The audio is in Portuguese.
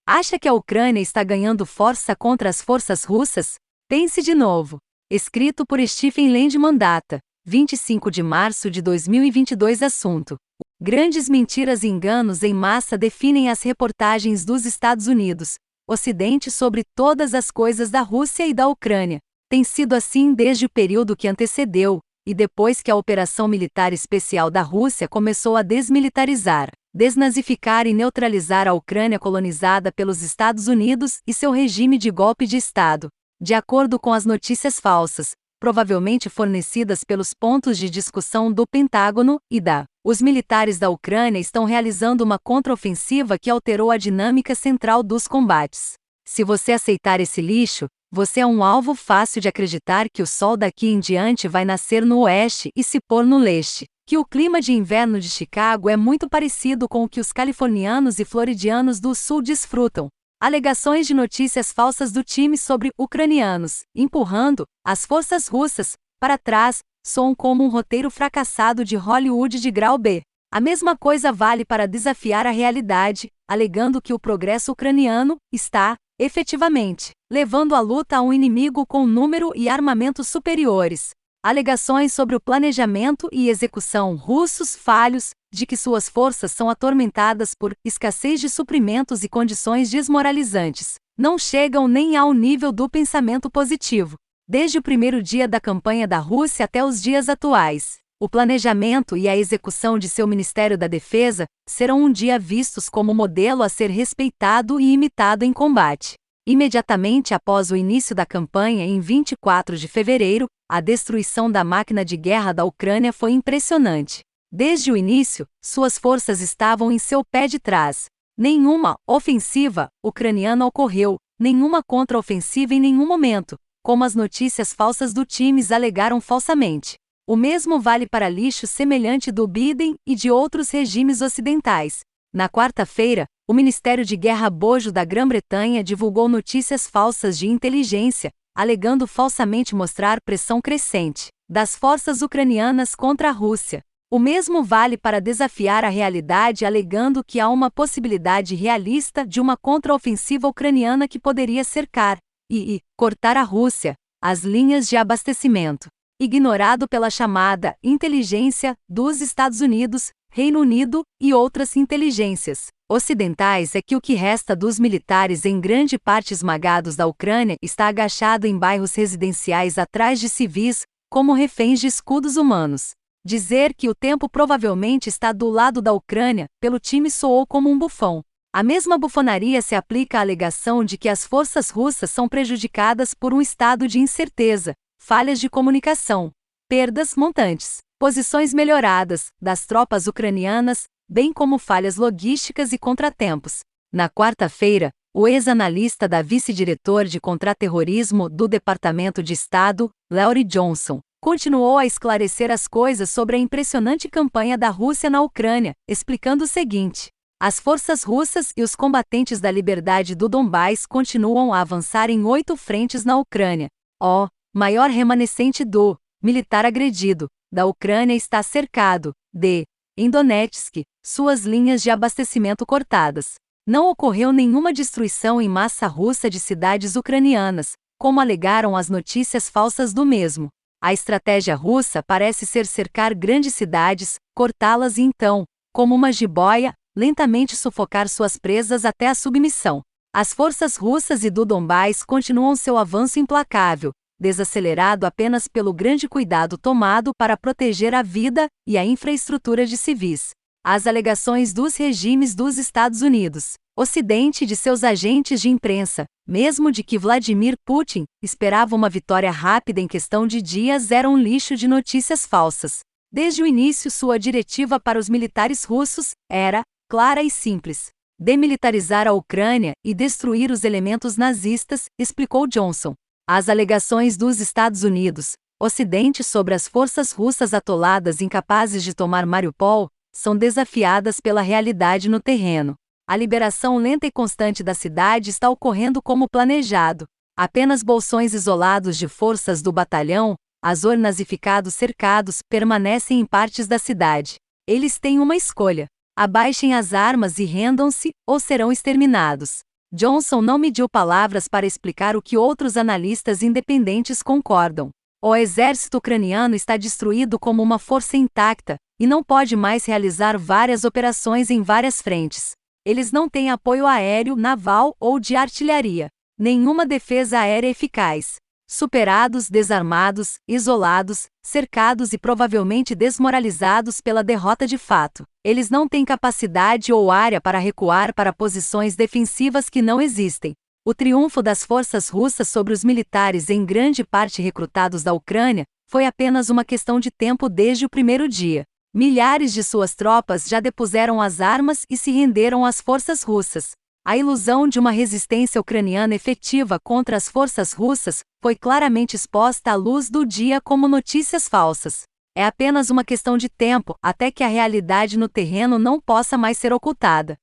Acha que a Ucrânia está ganhando força contra as forças russas? Pense de novo. Escrito por Stephen Landman, data 25 de março de 2022. Assunto: grandes mentiras e enganos em massa definem as reportagens dos Estados Unidos, Ocidente sobre todas as coisas da Rússia e da Ucrânia. Tem sido assim desde o período que antecedeu, e depois que a operação militar especial da Rússia começou a desmilitarizar, desnazificar e neutralizar a Ucrânia colonizada pelos Estados Unidos e seu regime de golpe de Estado. De acordo com as notícias falsas, provavelmente fornecidas pelos pontos de discussão do Pentágono e os militares da Ucrânia estão realizando uma contraofensiva que alterou a dinâmica central dos combates. Se você aceitar esse lixo, você é um alvo fácil de acreditar que o sol daqui em diante vai nascer no oeste e se pôr no leste, que o clima de inverno de Chicago é muito parecido com o que os californianos e floridianos do sul desfrutam. Alegações de notícias falsas do time sobre ucranianos, empurrando as forças russas para trás, soam como um roteiro fracassado de Hollywood de grau B. A mesma coisa vale para desafiar a realidade, alegando que o progresso ucraniano está, efetivamente, levando a luta a um inimigo com número e armamento superiores. Alegações sobre o planejamento e execução russos falhos, de que suas forças são atormentadas por escassez de suprimentos e condições desmoralizantes, não chegam nem ao nível do pensamento positivo. Desde o primeiro dia da campanha da Rússia até os dias atuais, o planejamento e a execução de seu Ministério da Defesa serão um dia vistos como modelo a ser respeitado e imitado em combate. Imediatamente após o início da campanha, em 24 de fevereiro, a destruição da máquina de guerra da Ucrânia foi impressionante. Desde o início, suas forças estavam em seu pé de trás. Nenhuma ofensiva ucraniana ocorreu, nenhuma contraofensiva em nenhum momento, como as notícias falsas do Times alegaram falsamente. O mesmo vale para lixo semelhante do Biden e de outros regimes ocidentais. Na quarta-feira, o Ministério de Guerra Bojo da Grã-Bretanha divulgou notícias falsas de inteligência, alegando falsamente mostrar pressão crescente das forças ucranianas contra a Rússia. O mesmo vale para desafiar a realidade, alegando que há uma possibilidade realista de uma contraofensiva ucraniana que poderia cercar e cortar a Rússia, as linhas de abastecimento. Ignorado pela chamada inteligência dos Estados Unidos, Reino Unido e outras inteligências ocidentais é que o que resta dos militares, em grande parte esmagados da Ucrânia, está agachado em bairros residenciais atrás de civis, como reféns de escudos humanos. Dizer que o tempo provavelmente está do lado da Ucrânia, pelo time soou como um bufão. A mesma bufonaria se aplica à alegação de que as forças russas são prejudicadas por um estado de incerteza, falhas de comunicação, perdas montantes, posições melhoradas das tropas ucranianas, bem como falhas logísticas e contratempos. Na quarta-feira, o ex-analista da vice-diretor de contra-terrorismo do Departamento de Estado, Laurie Johnson, continuou a esclarecer as coisas sobre a impressionante campanha da Rússia na Ucrânia, explicando o seguinte: as forças russas e os combatentes da liberdade do Donbás continuam a avançar em 8 frentes na Ucrânia. O maior remanescente do militar agredido da Ucrânia está cercado em Donetsk, suas linhas de abastecimento cortadas. Não ocorreu nenhuma destruição em massa russa de cidades ucranianas, como alegaram as notícias falsas do mesmo. A estratégia russa parece ser cercar grandes cidades, cortá-las e então, como uma jiboia, lentamente sufocar suas presas até a submissão. As forças russas e do Donbás continuam seu avanço implacável, desacelerado apenas pelo grande cuidado tomado para proteger a vida e a infraestrutura de civis. As alegações dos regimes dos Estados Unidos, Ocidente e de seus agentes de imprensa, mesmo de que Vladimir Putin esperava uma vitória rápida em questão de dias, eram um lixo de notícias falsas. Desde o início, sua diretiva para os militares russos era clara e simples: demilitarizar a Ucrânia e destruir os elementos nazistas, explicou Johnson. As alegações dos Estados Unidos, Ocidente sobre as forças russas atoladas incapazes de tomar Mariupol, são desafiadas pela realidade no terreno. A liberação lenta e constante da cidade está ocorrendo como planejado. Apenas bolsões isolados de forças do batalhão, Azov nazificados cercados, permanecem em partes da cidade. Eles têm uma escolha: abaixem as armas e rendam-se, ou serão exterminados. Johnson não mediu palavras para explicar o que outros analistas independentes concordam. O exército ucraniano está destruído como uma força intacta, e não pode mais realizar várias operações em várias frentes. Eles não têm apoio aéreo, naval ou de artilharia. Nenhuma defesa aérea eficaz. Superados, desarmados, isolados, cercados e provavelmente desmoralizados pela derrota de fato. Eles não têm capacidade ou área para recuar para posições defensivas que não existem. O triunfo das forças russas sobre os militares, em grande parte recrutados da Ucrânia, foi apenas uma questão de tempo desde o primeiro dia. Milhares de suas tropas já depuseram as armas e se renderam às forças russas. A ilusão de uma resistência ucraniana efetiva contra as forças russas foi claramente exposta à luz do dia como notícias falsas. É apenas uma questão de tempo até que a realidade no terreno não possa mais ser ocultada.